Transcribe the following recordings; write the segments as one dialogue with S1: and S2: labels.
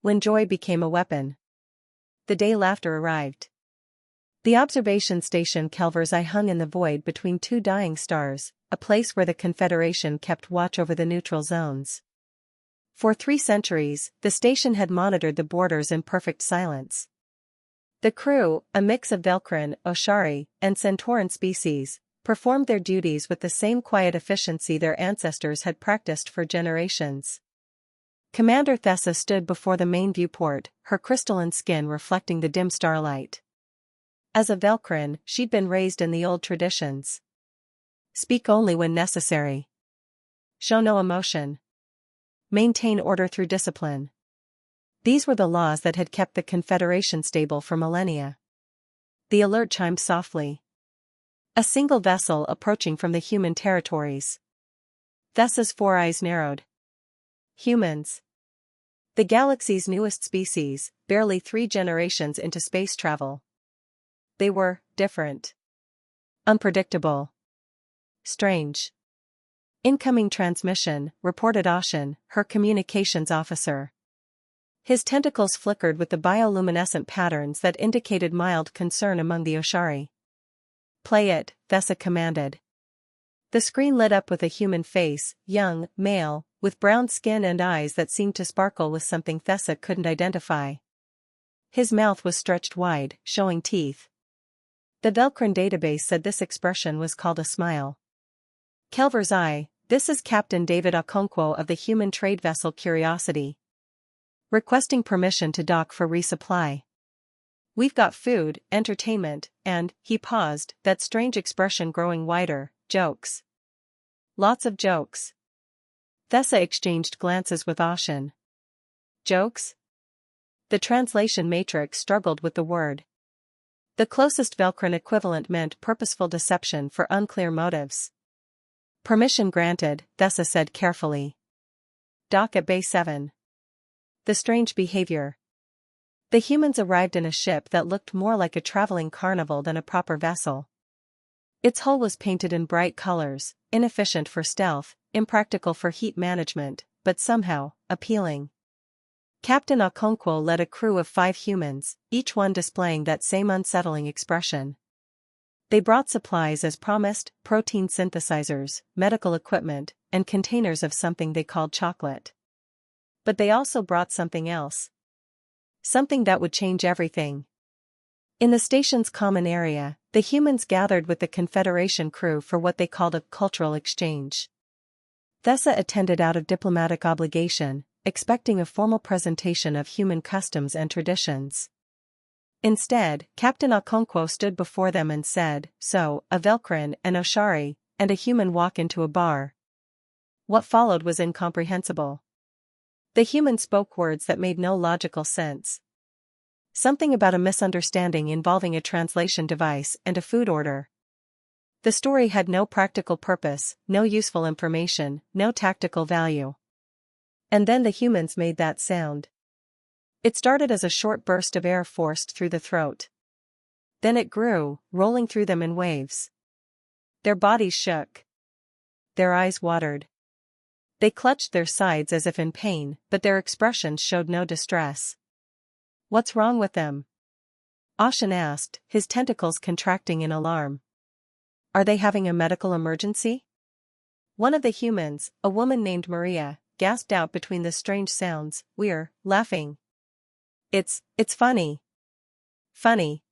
S1: When joy became a weapon. The day laughter arrived. The observation station Kelver's Eye hung in the void between two dying stars, a place where the Confederation kept watch over the neutral zones. For 3 centuries, the station had monitored the borders in perfect silence. The crew, a mix of Velcrin, Oshari, and Centauran species, performed their duties with the same quiet efficiency their ancestors had practiced for generations. Commander Thessa stood before the main viewport, her crystalline skin reflecting the dim starlight. As a Velcrin, she'd been raised in the old traditions. Speak only when necessary. Show no emotion. Maintain order through discipline. These were the laws that had kept the Confederation stable for millennia. The alert chimed softly. A single vessel approaching from the human territories. Thessa's 4 eyes narrowed. Humans. The galaxy's newest species, barely 3 generations into space travel. They were different. Unpredictable. Strange. Incoming transmission, reported Ashen, her communications officer. His tentacles flickered with the bioluminescent patterns that indicated mild concern among the Oshari. Play it, Thessa commanded. The screen lit up with a human face, young, male, with brown skin and eyes that seemed to sparkle with something Thessa couldn't identify. His mouth was stretched wide, showing teeth. The Velcrin database said this expression was called a smile. Kelver's Eye, this is Captain David Okonkwo of the human trade vessel Curiosity. Requesting permission to dock for resupply. We've got food, entertainment, and, he paused, that strange expression growing wider, jokes. Lots of jokes. Thessa exchanged glances with Ashen. Jokes? The translation matrix struggled with the word. The closest Velcrin equivalent meant purposeful deception for unclear motives. Permission granted, Thessa said carefully. Dock at Bay 7. The strange behavior. The humans arrived in a ship that looked more like a traveling carnival than a proper vessel. Its hull was painted in bright colors, inefficient for stealth, impractical for heat management, but somehow, appealing. Captain Okonkwo led a crew of 5 humans, each one displaying that same unsettling expression. They brought supplies as promised, protein synthesizers, medical equipment, and containers of something they called chocolate. But they also brought something else. Something that would change everything. In the station's common area, the humans gathered with the Confederation crew for what they called a cultural exchange. Thessa attended out of diplomatic obligation, expecting a formal presentation of human customs and traditions. Instead, Captain Okonkwo stood before them and said, "So, a Velcrin, an Oshari, and a human walk into a bar." What followed was incomprehensible. The human spoke words that made no logical sense. Something about a misunderstanding involving a translation device and a food order. The story had no practical purpose, no useful information, no tactical value. And then the humans made that sound. It started as a short burst of air forced through the throat. Then it grew, rolling through them in waves. Their bodies shook. Their eyes watered. They clutched their sides as if in pain, but their expressions showed no distress. "What's wrong with them?" Ashen asked, his tentacles contracting in alarm. "Are they having a medical emergency?" One of the humans, a woman named Maria, gasped out between the strange sounds, "We're laughing. It's funny." Funny.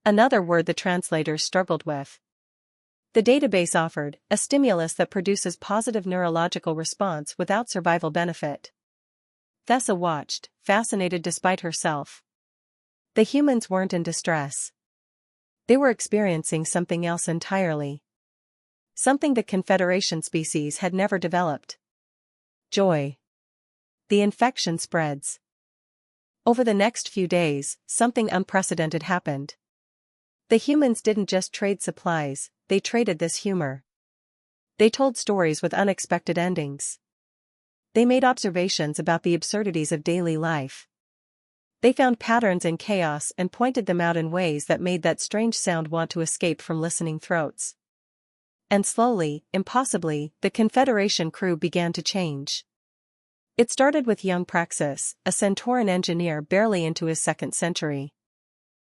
S1: Another word the translators struggled with. The database offered a stimulus that produces positive neurological response without survival benefit. Thessa watched, fascinated despite herself. The humans weren't in distress. They were experiencing something else entirely. Something the Confederation species had never developed. Joy. The infection spreads. Over the next few days, something unprecedented happened. The humans didn't just trade supplies, they traded this humor. They told stories with unexpected endings. They made observations about the absurdities of daily life. They found patterns in chaos and pointed them out in ways that made that strange sound want to escape from listening throats. And slowly, impossibly, the Confederation crew began to change. It started with young Praxis, a Centauran engineer barely into his second century.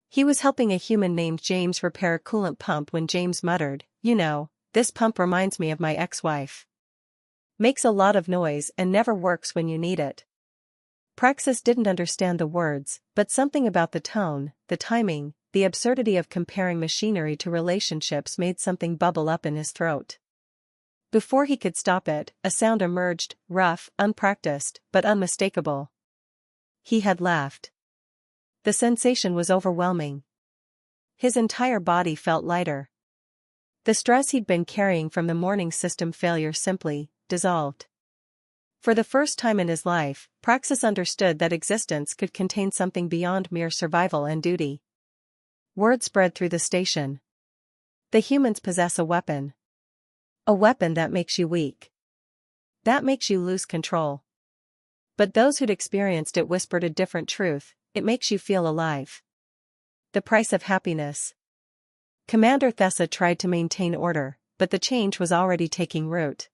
S1: He was helping a human named James repair a coolant pump when James muttered, "You know, this pump reminds me of my ex-wife. Makes a lot of noise and never works when you need it." Praxis didn't understand the words, but something about the tone, the timing, the absurdity of comparing machinery to relationships made something bubble up in his throat. Before he could stop it, a sound emerged, rough, unpracticed, but unmistakable. He had laughed. The sensation was overwhelming. His entire body felt lighter. The stress he'd been carrying from the morning system failure simply dissolved. For the first time in his life, Praxis understood that existence could contain something beyond mere survival and duty. Word spread through the station. The humans possess a weapon. A weapon that makes you weak. That makes you lose control. But those who'd experienced it whispered a different truth: it makes you feel alive. The price of happiness. Commander Thessa tried to maintain order, but the change was already taking root.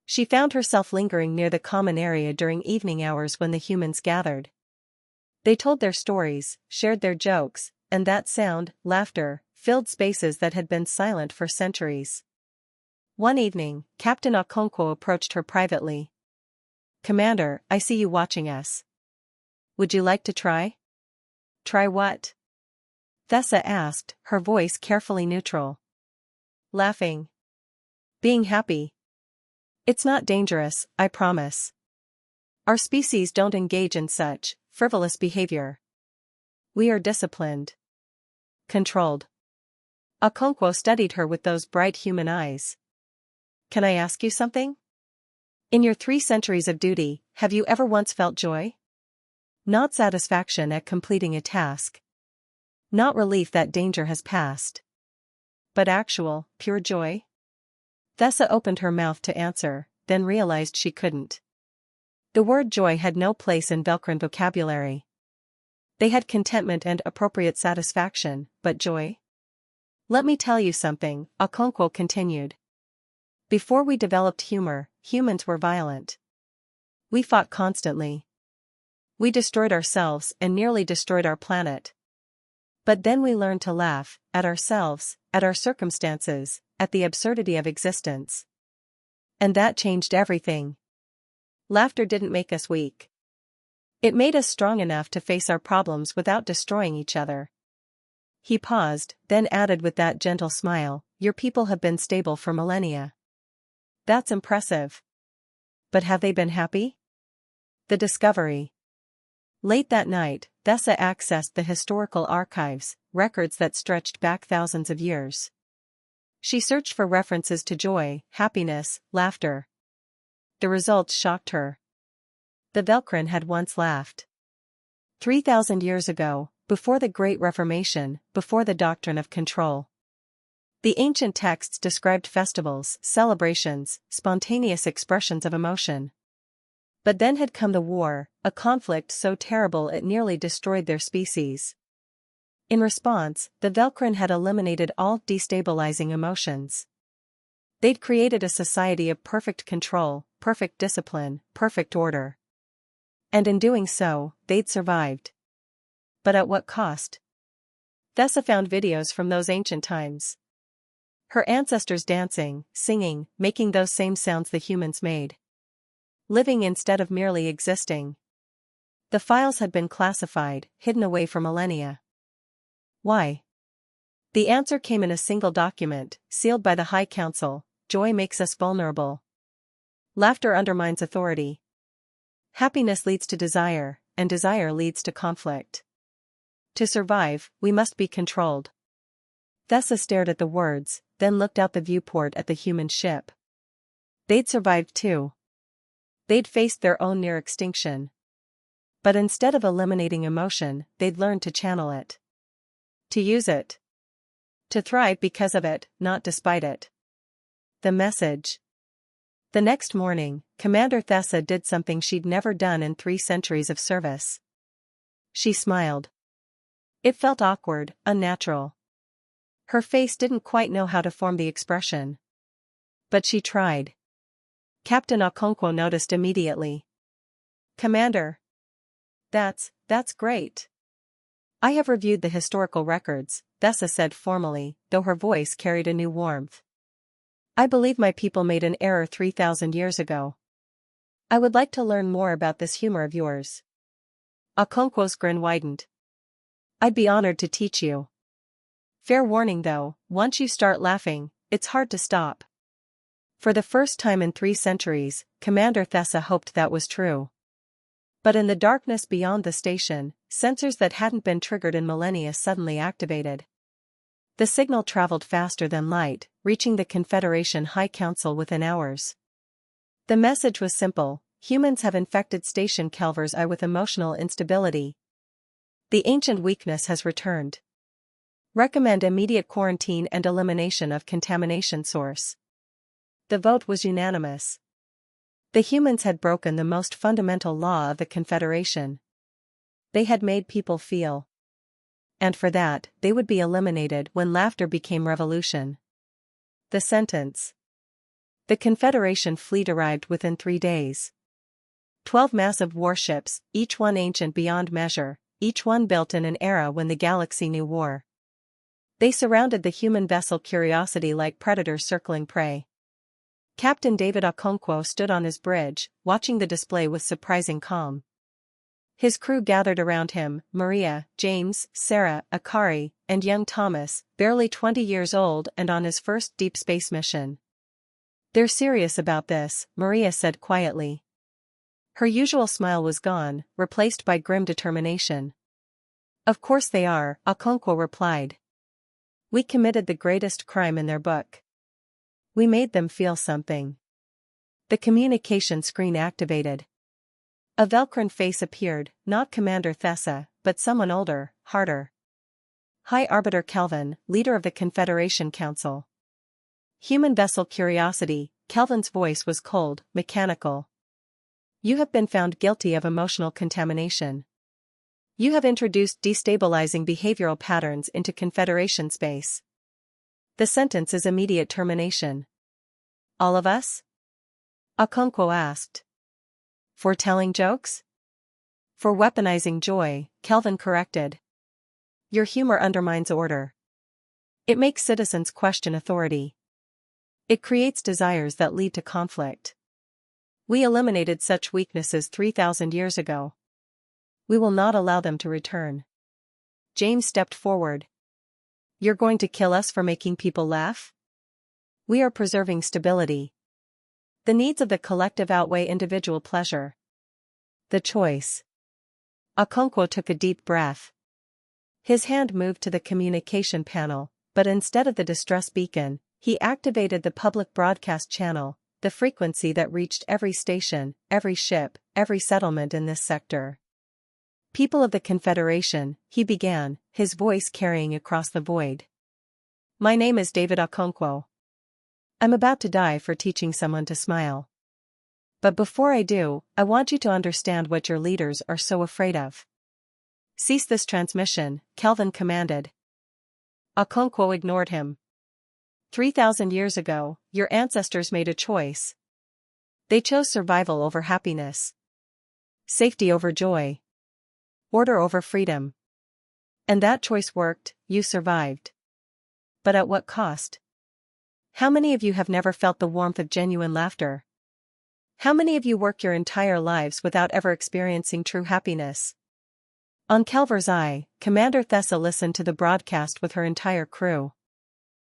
S1: She found herself lingering near the common area during evening hours when the humans gathered. They told their stories, shared their jokes, and that sound, laughter, filled spaces that had been silent for centuries. One evening, Captain Okonkwo approached her privately. "Commander, I see you watching us. Would you like to try?" "Try what?" Thessa asked, her voice carefully neutral. "Laughing. Being happy. It's not dangerous, I promise. Our species don't engage in such frivolous behavior. We are disciplined. Controlled." Okonkwo studied her with those bright human eyes. "Can I ask you something? In your 3 centuries of duty, have you ever once felt joy? Not satisfaction at completing a task. Not relief that danger has passed. But actual, pure joy?" Thessa opened her mouth to answer, then realized she couldn't. The word joy had no place in Velcran vocabulary. They had contentment and appropriate satisfaction, but joy? "Let me tell you something," Okonkwo continued. "Before we developed humor, humans were violent. We fought constantly. We destroyed ourselves and nearly destroyed our planet. But then we learned to laugh, at ourselves, at our circumstances, at the absurdity of existence. And that changed everything. Laughter didn't make us weak. It made us strong enough to face our problems without destroying each other." He paused, then added with that gentle smile, "Your people have been stable for millennia. That's impressive. But have they been happy?" The discovery. Late that night, Thessa accessed the historical archives, records that stretched back thousands of years. She searched for references to joy, happiness, laughter. The results shocked her. The Velcran had once laughed. 3,000 years ago, before the Great Reformation, before the doctrine of control. The ancient texts described festivals, celebrations, spontaneous expressions of emotion. But then had come the war, a conflict so terrible it nearly destroyed their species. In response, the Velcran had eliminated all destabilizing emotions. They'd created a society of perfect control, perfect discipline, perfect order. And in doing so, they'd survived. But at what cost? Thessa found videos from those ancient times. Her ancestors dancing, singing, making those same sounds the humans made. Living instead of merely existing. The files had been classified, hidden away for millennia. Why? The answer came in a single document, sealed by the High Council: joy makes us vulnerable. Laughter undermines authority. Happiness leads to desire, and desire leads to conflict. To survive, we must be controlled. Thessa stared at the words, then looked out the viewport at the human ship. They'd survived too. They'd faced their own near extinction. But instead of eliminating emotion, they'd learned to channel it. To use it. To thrive because of it, not despite it. The message. The next morning, Commander Thessa did something she'd never done in 3 centuries of service. She smiled. It felt awkward, unnatural. Her face didn't quite know how to form the expression. But she tried. Captain Okonkwo noticed immediately. Commander. That's great. I have reviewed the historical records, Thessa said formally, though her voice carried a new warmth. I believe my people made an error 3,000 years ago. I would like to learn more about this humor of yours. Okonkwo's grin widened. I'd be honored to teach you. Fair warning though, once you start laughing, it's hard to stop. For the first time in 3 centuries, Commander Thessa hoped that was true. But in the darkness beyond the station, sensors that hadn't been triggered in millennia suddenly activated. The signal traveled faster than light, reaching the Confederation High Council within hours. The message was simple: humans have infected Station Calver's Eye with emotional instability. The ancient weakness has returned. Recommend immediate quarantine and elimination of contamination source. The vote was unanimous. The humans had broken the most fundamental law of the Confederation. They had made people feel. And for that, they would be eliminated when laughter became revolution. The sentence. The Confederation fleet arrived within 3 days. 12 massive warships, each one ancient beyond measure, each one built in an era when the galaxy knew war. They surrounded the human vessel Curiosity like predators circling prey. Captain David Okonkwo stood on his bridge, watching the display with surprising calm. His crew gathered around him: Maria, James, Sarah, Akari, and young Thomas, barely 20 years old and on his first deep space mission. They're serious about this, Maria said quietly. Her usual smile was gone, replaced by grim determination. Of course they are, Okonkwo replied. We committed the greatest crime in their book. We made them feel something. The communication screen activated. A Velcrin face appeared, not Commander Thessa, but someone older, harder. High Arbiter Kelvin, leader of the Confederation Council. Human vessel Curiosity. Kelvin's voice was cold, mechanical. You have been found guilty of emotional contamination. You have introduced destabilizing behavioral patterns into Confederation space. The sentence is immediate termination. All of us? Okonkwo asked. For telling jokes? For weaponizing joy, Kelvin corrected. Your humor undermines order. It makes citizens question authority. It creates desires that lead to conflict. We eliminated such weaknesses 3,000 years ago. We will not allow them to return. James stepped forward. You're going to kill us for making people laugh? We are preserving stability. The needs of the collective outweigh individual pleasure. The choice. Okonkwo took a deep breath. His hand moved to the communication panel, but instead of the distress beacon, he activated the public broadcast channel, the frequency that reached every station, every ship, every settlement in this sector. People of the Confederation, he began, his voice carrying across the void. My name is David Okonkwo. I'm about to die for teaching someone to smile. But before I do, I want you to understand what your leaders are so afraid of. Cease this transmission, Kelvin commanded. Okonkwo ignored him. 3,000 years ago, your ancestors made a choice. They chose survival over happiness. Safety over joy. Order over freedom. And that choice worked, you survived. But at what cost? How many of you have never felt the warmth of genuine laughter? How many of you work your entire lives without ever experiencing true happiness? On Calver's Eye, Commander Thessa listened to the broadcast with her entire crew.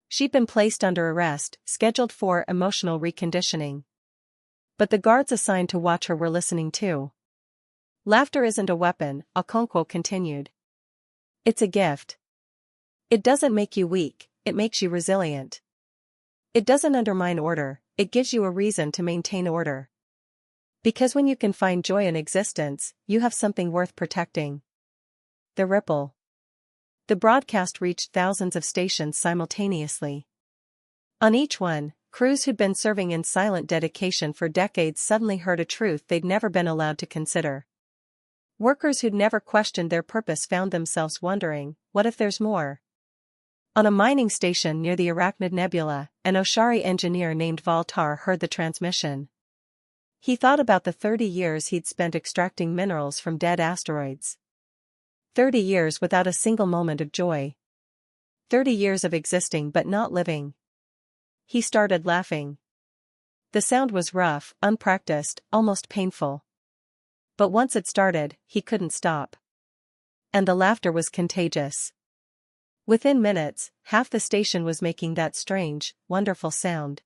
S1: She'd been placed under arrest, scheduled for emotional reconditioning. But the guards assigned to watch her were listening too. Laughter isn't a weapon, Okonkwo continued. It's a gift. It doesn't make you weak, it makes you resilient. It doesn't undermine order, it gives you a reason to maintain order. Because when you can find joy in existence, you have something worth protecting. The ripple. The broadcast reached thousands of stations simultaneously. On each one, crews who'd been serving in silent dedication for decades suddenly heard a truth they'd never been allowed to consider. Workers who'd never questioned their purpose found themselves wondering, what if there's more? On a mining station near the Arachnid Nebula, an Oshari engineer named Valtar heard the transmission. He thought about the 30 years he'd spent extracting minerals from dead asteroids. 30 years without a single moment of joy. 30 years of existing but not living. He started laughing. The sound was rough, unpracticed, almost painful. But once it started, he couldn't stop. And the laughter was contagious. Within minutes, half the station was making that strange, wonderful sound.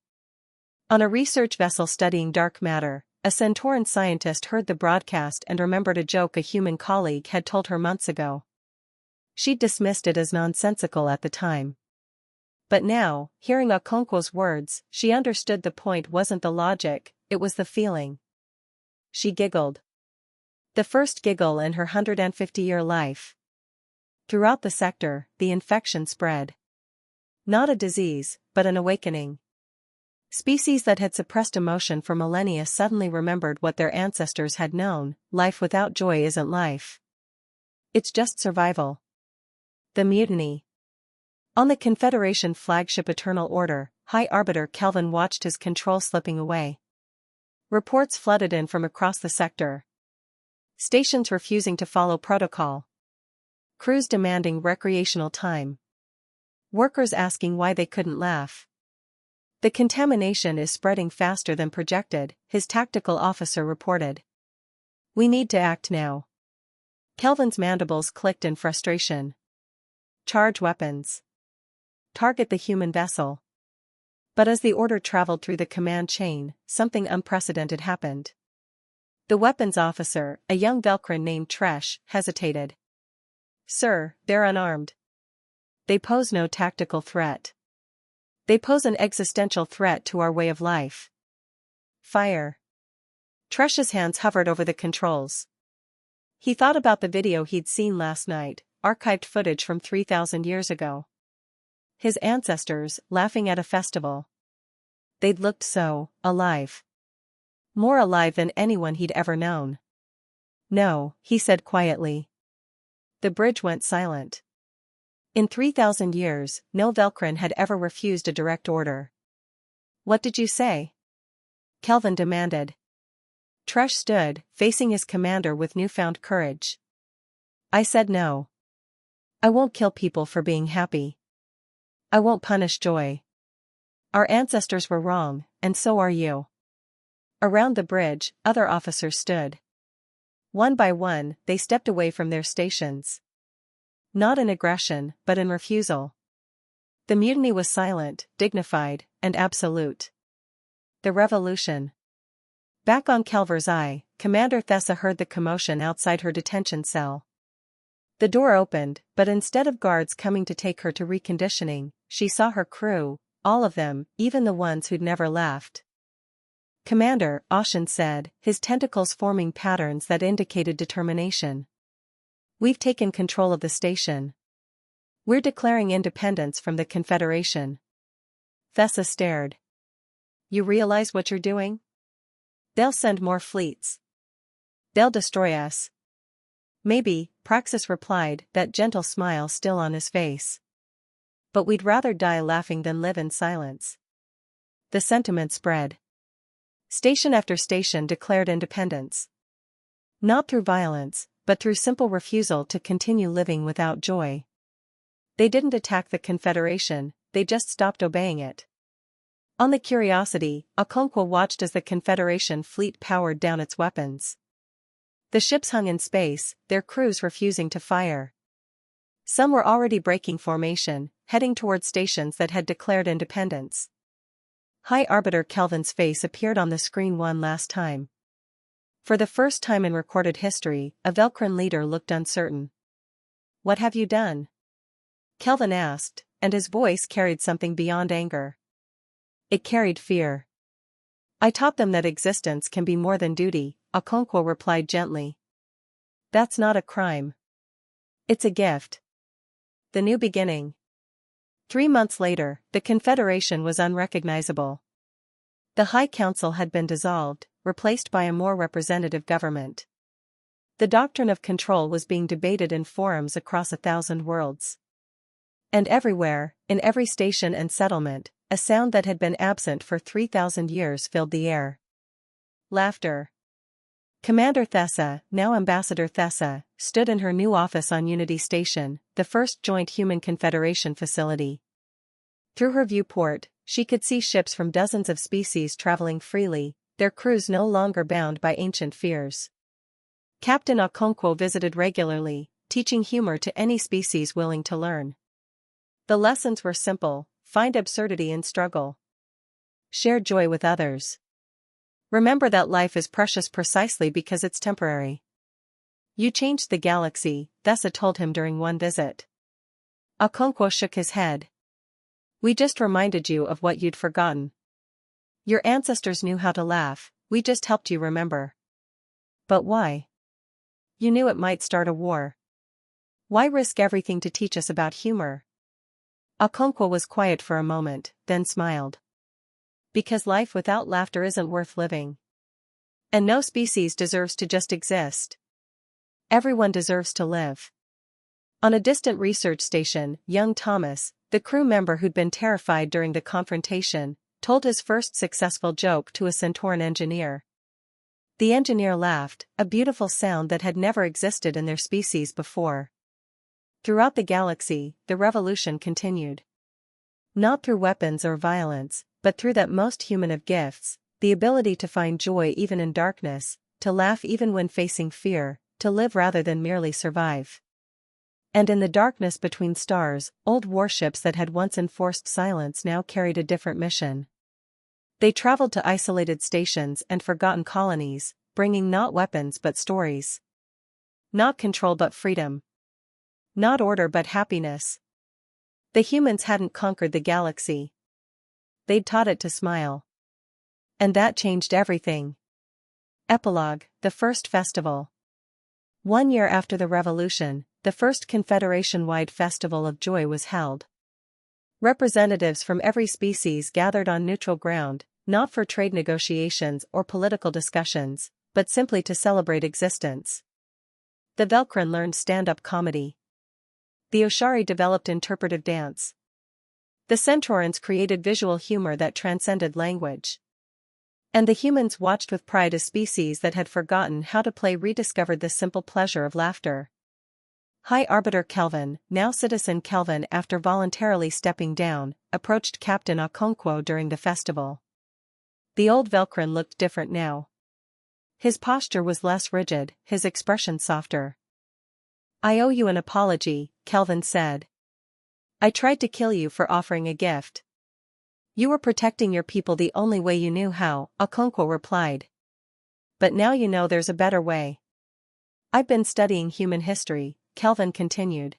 S1: On a research vessel studying dark matter, a Centauran scientist heard the broadcast and remembered a joke a human colleague had told her months ago. She'd dismissed it as nonsensical at the time. But now, hearing Okonkwo's words, she understood the point wasn't the logic, it was the feeling. She giggled. The first giggle in her 150-year life. Throughout the sector, the infection spread. Not a disease, but an awakening. Species that had suppressed emotion for millennia suddenly remembered what their ancestors had known: life without joy isn't life. It's just survival. The mutiny. On the Confederation flagship Eternal Order, High Arbiter Kelvin watched his control slipping away. Reports flooded in from across the sector. Stations refusing to follow protocol. Crews demanding recreational time. Workers asking why they couldn't laugh. The contamination is spreading faster than projected, his tactical officer reported. We need to act now. Kelvin's mandibles clicked in frustration. Charge weapons. Target the human vessel. But as the order traveled through the command chain, something unprecedented happened. The weapons officer, a young Velcrin named Tresh, hesitated. Sir, they're unarmed. They pose no tactical threat. They pose an existential threat to our way of life. Fire. Tresh's hands hovered over the controls. He thought about the video he'd seen last night, archived footage from 3,000 years ago. His ancestors, laughing at a festival. They'd looked so alive. More alive than anyone he'd ever known. No, he said quietly. The bridge went silent. In 3,000 years, no Velcrin had ever refused a direct order. What did you say? Kelvin demanded. Tresh stood, facing his commander with newfound courage. I said no. I won't kill people for being happy. I won't punish joy. Our ancestors were wrong, and so are you. Around the bridge, other officers stood. One by one, they stepped away from their stations. Not in aggression, but in refusal. The mutiny was silent, dignified, and absolute. The revolution. Back on Kelver's Eye, Commander Thessa heard the commotion outside her detention cell. The door opened, but instead of guards coming to take her to reconditioning, she saw her crew, all of them, even the ones who'd never laughed. Commander, Oshin said, his tentacles forming patterns that indicated determination. We've taken control of the station. We're declaring independence from the Confederation. Thessa stared. You realize what you're doing? They'll send more fleets. They'll destroy us. Maybe, Praxis replied, that gentle smile still on his face. But we'd rather die laughing than live in silence. The sentiment spread. Station after station declared independence. Not through violence, but through simple refusal to continue living without joy. They didn't attack the Confederation, they just stopped obeying it. On the Curiosity, Okonkwo watched as the Confederation fleet powered down its weapons. The ships hung in space, their crews refusing to fire. Some were already breaking formation, heading toward stations that had declared independence. High Arbiter Kelvin's face appeared on the screen one last time. For the first time in recorded history, a Velcrin leader looked uncertain. What have you done? Kelvin asked, and his voice carried something beyond anger. It carried fear. I taught them that existence can be more than duty, Okonkwo replied gently. That's not a crime. It's a gift. The new beginning. 3 months later, the Confederation was unrecognizable. The High Council had been dissolved, replaced by a more representative government. The doctrine of control was being debated in forums across 1,000 worlds. And everywhere, in every station and settlement, a sound that had been absent for 3,000 years filled the air. Laughter. Commander Thessa, now Ambassador Thessa, stood in her new office on Unity Station, the first joint Human Confederation facility. Through her viewport, she could see ships from dozens of species traveling freely, their crews no longer bound by ancient fears. Captain Okonkwo visited regularly, teaching humor to any species willing to learn. The lessons were simple: find absurdity in struggle. Share joy with others. Remember that life is precious precisely because it's temporary. You changed the galaxy, Thessa told him during one visit. Okonkwo shook his head. We just reminded you of what you'd forgotten. Your ancestors knew how to laugh, we just helped you remember. But why? You knew it might start a war. Why risk everything to teach us about humor? Okonkwo was quiet for a moment, then smiled. Because life without laughter isn't worth living. And no species deserves to just exist. Everyone deserves to live. On a distant research station, young Thomas, the crew member who'd been terrified during the confrontation, told his first successful joke to a Centauran engineer. The engineer laughed, a beautiful sound that had never existed in their species before. Throughout the galaxy, the revolution continued. Not through weapons or violence, but through that most human of gifts, the ability to find joy even in darkness, to laugh even when facing fear, to live rather than merely survive. And in the darkness between stars, old warships that had once enforced silence now carried a different mission. They traveled to isolated stations and forgotten colonies, bringing not weapons but stories. Not control but freedom. Not order but happiness. The humans hadn't conquered the galaxy. They'd taught it to smile. And that changed everything. Epilogue: the first festival. 1 year after the revolution, the first Confederation-wide Festival of Joy was held. Representatives from every species gathered on neutral ground, not for trade negotiations or political discussions, but simply to celebrate existence. The Velkrin learned stand-up comedy. The Oshari developed interpretive dance. The Centaurans created visual humor that transcended language. And the humans watched with pride as species that had forgotten how to play rediscovered the simple pleasure of laughter. High Arbiter Kelvin, now Citizen Kelvin after voluntarily stepping down, approached Captain Okonkwo during the festival. The old Velkrin looked different now. His posture was less rigid, his expression softer. I owe you an apology, Kelvin said. I tried to kill you for offering a gift. You were protecting your people the only way you knew how, Okonkwo replied. But now you know there's a better way. I've been studying human history, Kelvin continued.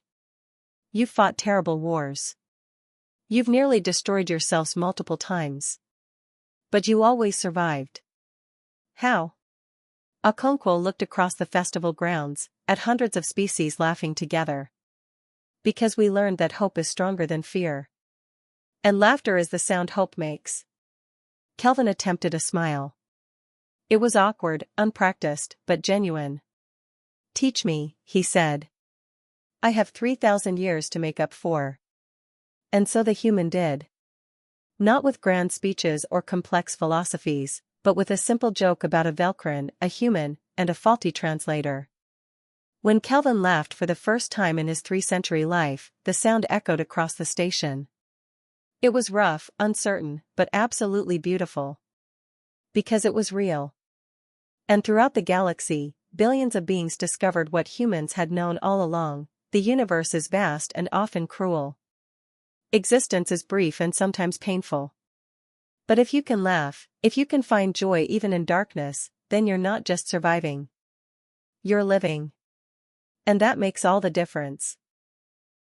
S1: You've fought terrible wars. You've nearly destroyed yourselves multiple times. But you always survived. How? Okonkwo looked across the festival grounds, at hundreds of species laughing together. Because we learned that hope is stronger than fear. And laughter is the sound hope makes. Kelvin attempted a smile. It was awkward, unpracticed, but genuine. Teach me, he said. I have 3,000 years to make up for. And so the human did. Not with grand speeches or complex philosophies, but with a simple joke about a Velkrin, a human, and a faulty translator. When Kelvin laughed for the first time in his 3-century life, the sound echoed across the station. It was rough, uncertain, but absolutely beautiful. Because it was real. And throughout the galaxy, billions of beings discovered what humans had known all along: the universe is vast and often cruel. Existence is brief and sometimes painful. But if you can laugh, if you can find joy even in darkness, then you're not just surviving. You're living. And that makes all the difference.